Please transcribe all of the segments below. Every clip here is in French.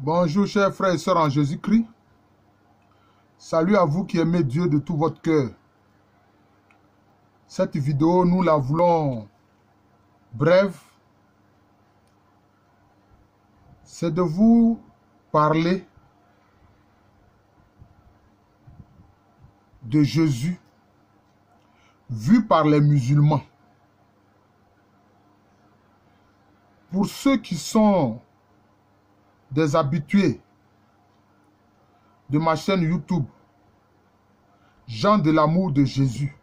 Bonjour chers frères et sœurs en Jésus-Christ. Salut à vous qui aimez Dieu de tout votre cœur. Cette vidéo, nous la voulons brève. C'est de vous parler de Jésus vu par les musulmans. Pour ceux qui sont des habitués de ma chaîne YouTube, Gens de l'amour de Jésus.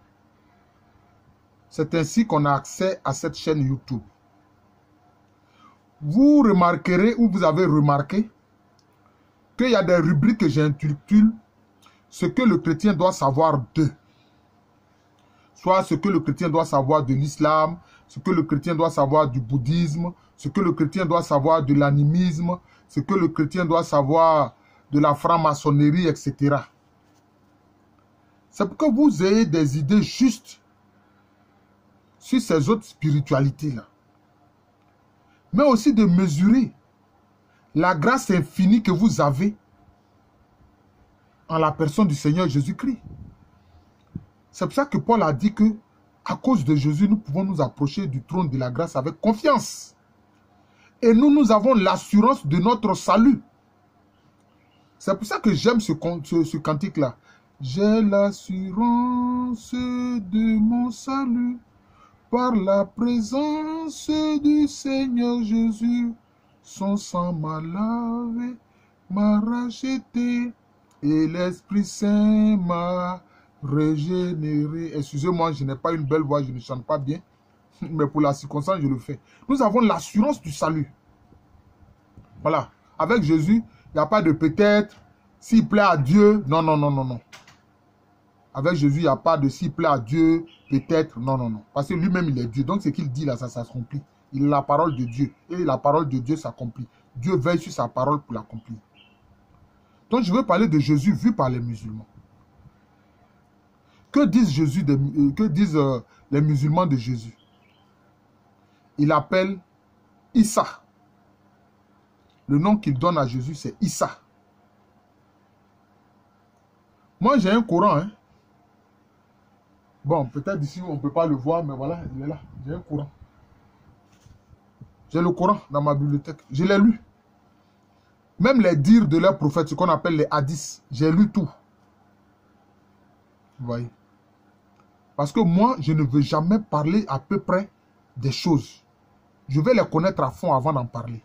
C'est ainsi qu'on a accès à cette chaîne YouTube. Vous remarquerez ou vous avez remarqué qu'il y a des rubriques que j'intitule ce que le chrétien doit savoir d'eux. Soit ce que le chrétien doit savoir de l'islam, ce que le chrétien doit savoir du bouddhisme, ce que le chrétien doit savoir de l'animisme, ce que le chrétien doit savoir de la franc-maçonnerie, etc. C'est pour que vous ayez des idées justes sur ces autres spiritualités-là. Mais aussi de mesurer la grâce infinie que vous avez en la personne du Seigneur Jésus-Christ. C'est pour ça que Paul a dit que, à cause de Jésus, nous pouvons nous approcher du trône de la grâce avec confiance. Et nous avons l'assurance de notre salut. C'est pour ça que j'aime ce cantique-là. J'ai l'assurance de mon salut par la présence du Seigneur Jésus. Son sang m'a lavé, m'a racheté et l'Esprit Saint m'a régénéré. Excusez-moi, je n'ai pas une belle voix, je ne chante pas bien, mais pour la circonstance, je le fais. Nous avons l'assurance du salut. Voilà. Avec Jésus, il n'y a pas de peut-être, s'il plaît à Dieu. Non, non, non, non, non. Avec Jésus, il n'y a pas de s'il plaît à Dieu, peut-être. Non, non, non. Parce que lui-même, il est Dieu. Donc, ce qu'il dit là, ça s'accomplit. Il est la parole de Dieu. Et la parole de Dieu s'accomplit. Dieu veille sur sa parole pour l'accomplir. Donc, je veux parler de Jésus vu par les musulmans. Que disent les musulmans de Jésus? Il appelle Issa. Le nom qu'il donne à Jésus, c'est Issa. Moi, j'ai un Coran. Hein. Bon, peut-être ici, on ne peut pas le voir, mais voilà, il est là. J'ai un Coran. J'ai le Coran dans ma bibliothèque. Je l'ai lu. Même les dires de leurs prophètes, ce qu'on appelle les hadiths, j'ai lu tout. Vous voyez? Parce que moi, je ne veux jamais parler à peu près des choses. Je vais les connaître à fond avant d'en parler.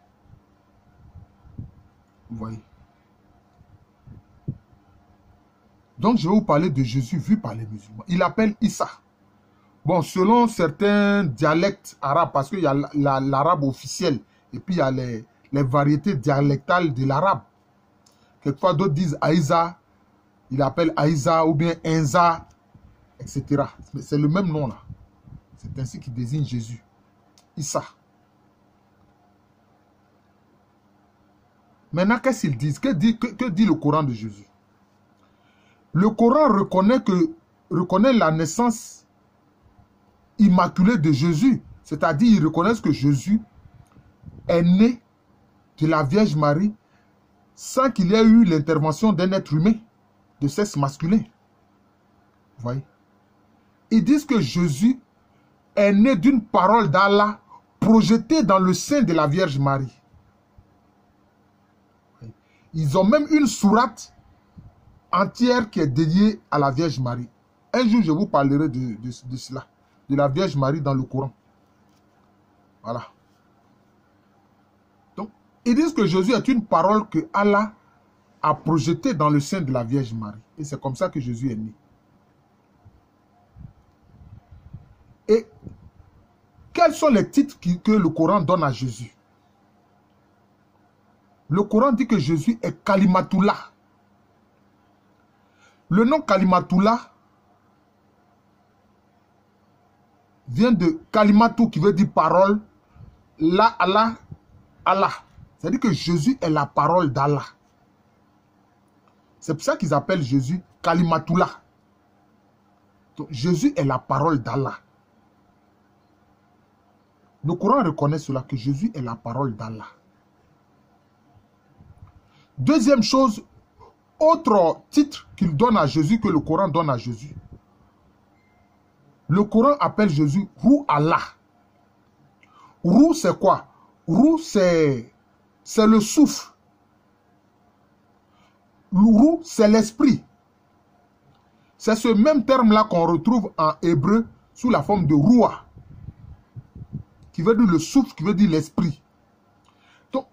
Vous voyez? Donc, je vais vous parler de Jésus vu par les musulmans. Il appelle Issa. Bon, selon certains dialectes arabes, parce qu'il y a l'arabe officiel, et puis il y a les variétés dialectales de l'arabe. Quelquefois, d'autres disent Aïza, il appelle Aïza, ou bien Enza, etc. C'est le même nom là. C'est ainsi qu'il désigne Jésus. Issa. Maintenant, qu'est-ce qu'ils disent? Que dit le Coran de Jésus? Le Coran reconnaît la naissance immaculée de Jésus. C'est-à-dire, ils reconnaissent que Jésus est né de la Vierge Marie sans qu'il y ait eu l'intervention d'un être humain de sexe masculin. Vous voyez? Ils disent que Jésus est né d'une parole d'Allah projetée dans le sein de la Vierge Marie. Ils ont même une sourate entière qui est dédiée à la Vierge Marie. Un jour, je vous parlerai de cela, de la Vierge Marie dans le Coran. Voilà. Donc, ils disent que Jésus est une parole que Allah a projetée dans le sein de la Vierge Marie. Et c'est comme ça que Jésus est né. Et quels sont les titres que le Coran donne à Jésus? Le Coran dit que Jésus est Kalimatullah. Le nom Kalimatullah vient de Kalimatu qui veut dire parole. La Allah, Allah. C'est-à-dire que Jésus est la parole d'Allah. C'est pour ça qu'ils appellent Jésus Kalimatullah. Donc, Jésus est la parole d'Allah. Le Coran reconnaît cela, que Jésus est la parole d'Allah. Deuxième chose, autre titre qu'il donne à Jésus que le Coran donne à Jésus. Le Coran appelle Jésus Ruh Allah. Ruh, c'est quoi? Ruh, c'est le souffle. Ruh, c'est l'esprit. C'est ce même terme-là qu'on retrouve en hébreu sous la forme de Ruah, qui veut dire le souffle, qui veut dire l'esprit. Donc,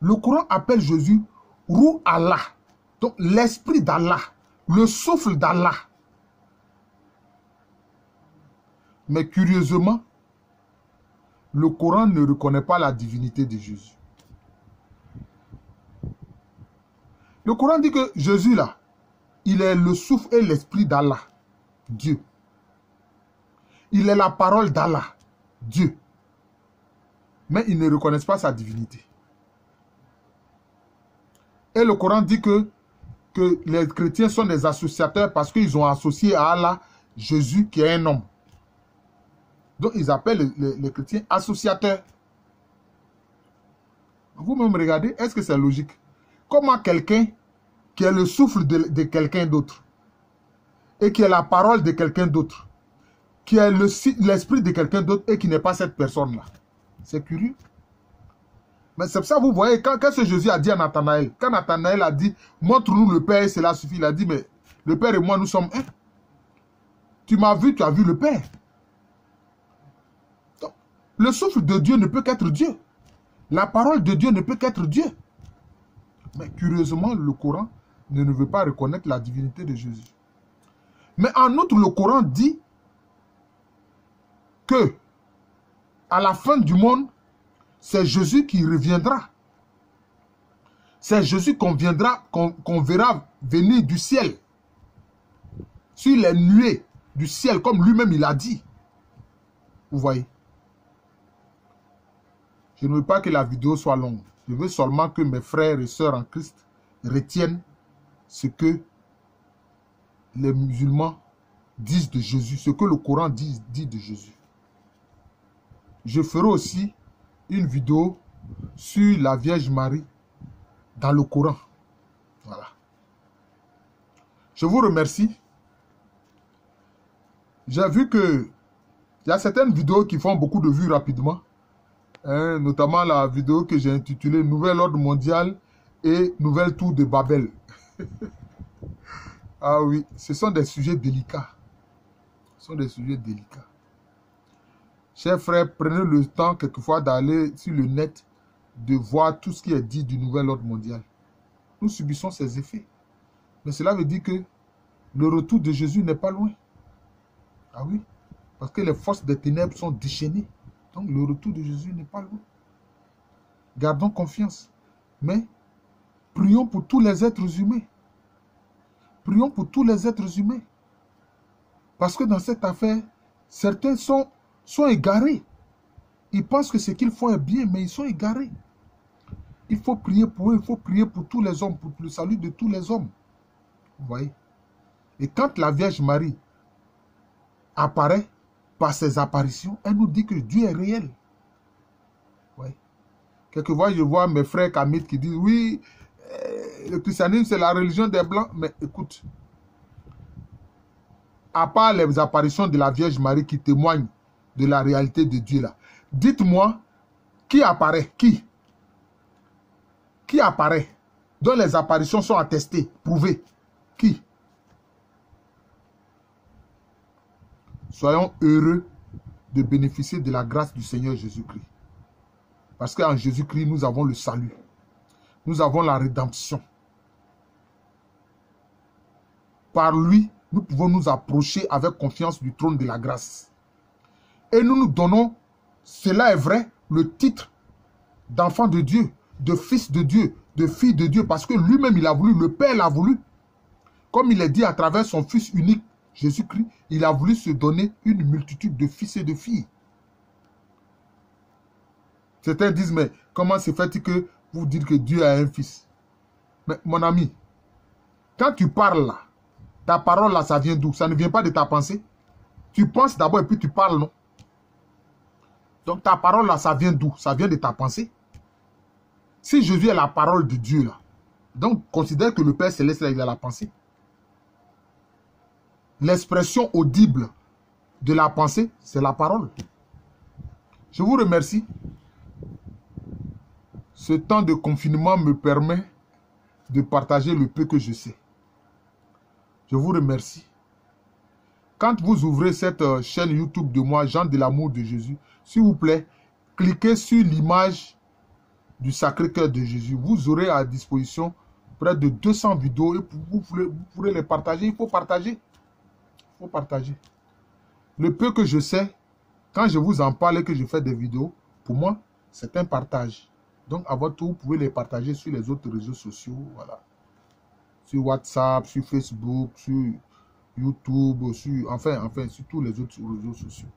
le Coran appelle Jésus Ruh Allah. Donc, l'esprit d'Allah, le souffle d'Allah. Mais curieusement, le Coran ne reconnaît pas la divinité de Jésus. Le Coran dit que Jésus, là, il est le souffle et l'esprit d'Allah, Dieu. Il est la parole d'Allah, Dieu. Mais ils ne reconnaissent pas sa divinité. Et le Coran dit que les chrétiens sont des associateurs parce qu'ils ont associé à Allah Jésus qui est un homme. Donc ils appellent les chrétiens associateurs. Vous-même regardez, est-ce que c'est logique? Comment quelqu'un qui est le souffle de quelqu'un d'autre et qui est la parole de quelqu'un d'autre, qui est l'esprit de quelqu'un d'autre et qui n'est pas cette personne-là? C'est curieux. Mais c'est pour ça que vous voyez, qu'est-ce que Jésus a dit à Nathanaël? Quand Nathanaël a dit, montre-nous le Père et cela suffit, il a dit, mais le Père et moi, nous sommes un. Tu m'as vu, tu as vu le Père. Donc, le souffle de Dieu ne peut qu'être Dieu. La parole de Dieu ne peut qu'être Dieu. Mais curieusement, le Coran ne veut pas reconnaître la divinité de Jésus. Mais en outre, le Coran dit que à la fin du monde, c'est Jésus qui reviendra. C'est Jésus qu'on verra venir du ciel. Sur les nuées du ciel, comme lui-même il a dit. Vous voyez? Je ne veux pas que la vidéo soit longue. Je veux seulement que mes frères et sœurs en Christ retiennent ce que les musulmans disent de Jésus, ce que le Coran dit de Jésus. Je ferai aussi une vidéo sur la Vierge Marie dans le Coran. Voilà. Je vous remercie. J'ai vu que il y a certaines vidéos qui font beaucoup de vues rapidement. Notamment la vidéo que j'ai intitulée « Nouvel ordre mondial et nouvelle tour de Babel ». Ah oui, ce sont des sujets délicats. Ce sont des sujets délicats. Chers frères, prenez le temps quelquefois d'aller sur le net, de voir tout ce qui est dit du nouvel ordre mondial. Nous subissons ces effets. Mais cela veut dire que le retour de Jésus n'est pas loin. Ah oui, parce que les forces des ténèbres sont déchaînées. Donc le retour de Jésus n'est pas loin. Gardons confiance. Mais prions pour tous les êtres humains. Prions pour tous les êtres humains. Parce que dans cette affaire, certains sont égarés. Ils pensent que ce qu'ils font est bien, mais ils sont égarés. Il faut prier pour eux, il faut prier pour tous les hommes, pour le salut de tous les hommes. Vous voyez? Et quand la Vierge Marie apparaît par ses apparitions, elle nous dit que Dieu est réel. Ouais. Quelquefois, je vois mes frères kamites qui disent, oui, le christianisme, c'est la religion des Blancs. Mais écoute, à part les apparitions de la Vierge Marie qui témoignent de la réalité de Dieu là, dites-moi, qui apparaît? Qui apparaît? Dont les apparitions sont attestées, prouvées. Qui? Soyons heureux de bénéficier de la grâce du Seigneur Jésus-Christ. Parce qu'en Jésus-Christ, nous avons le salut. Nous avons la rédemption. Par lui, nous pouvons nous approcher avec confiance du trône de la grâce. Et nous nous donnons, cela est vrai, le titre d'enfant de Dieu, de fils de Dieu, de fille de Dieu, parce que lui-même, il a voulu, le Père l'a voulu. Comme il est dit à travers son Fils unique, Jésus-Christ, il a voulu se donner une multitude de fils et de filles. Certains disent, mais comment se fait-il que vous dites que Dieu a un fils? Mais mon ami, quand tu parles là, ta parole là, ça vient d'où? Ça ne vient pas de ta pensée. Tu penses d'abord et puis tu parles, non? Donc ta parole là, ça vient d'où? Ça vient de ta pensée. Si Jésus est la parole de Dieu là, Donc, considère que le Père Céleste, là, il a la pensée. L'expression audible de la pensée, c'est la parole. Je vous remercie. Ce temps de confinement me permet de partager le peu que je sais. Je vous remercie. Quand vous ouvrez cette chaîne YouTube de moi, Jean de l'amour de Jésus, s'il vous plaît, cliquez sur l'image du Sacré-Cœur de Jésus. Vous aurez à disposition près de 200 vidéos et vous pourrez les partager. Il faut partager. Il faut partager. Le peu que je sais, quand je vous en parle et que je fais des vidéos, pour moi, c'est un partage. Donc, à votre tour, vous pouvez les partager sur les autres réseaux sociaux. Voilà. Sur WhatsApp, sur Facebook, sur YouTube, sur, enfin, sur tous les autres réseaux sociaux.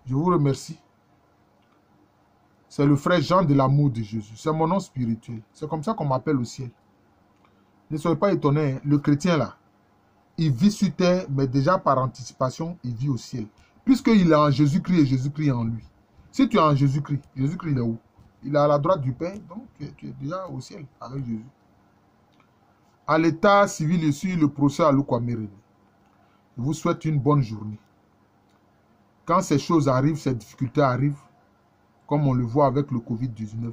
Je vous remercie. C'est le frère Jean de l'amour de Jésus. C'est mon nom spirituel. C'est comme ça qu'on m'appelle au ciel. Ne soyez pas étonnés, hein. Le chrétien là, il vit sur terre, mais déjà par anticipation, il vit au ciel. Puisqu'il est en Jésus-Christ et Jésus-Christ en lui. Si tu es en Jésus-Christ, Jésus-Christ il est où? Il est à la droite du Père, donc tu es déjà au ciel avec Jésus. À l'état civil ici, le procès à Lukwamere. Je vous souhaite une bonne journée. Quand ces choses arrivent, ces difficultés arrivent, comme on le voit avec le Covid-19,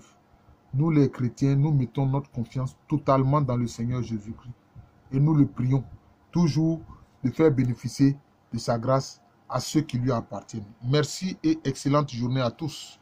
nous les chrétiens, nous mettons notre confiance totalement dans le Seigneur Jésus-Christ. Et nous le prions toujours de faire bénéficier de sa grâce à ceux qui lui appartiennent. Merci et excellente journée à tous.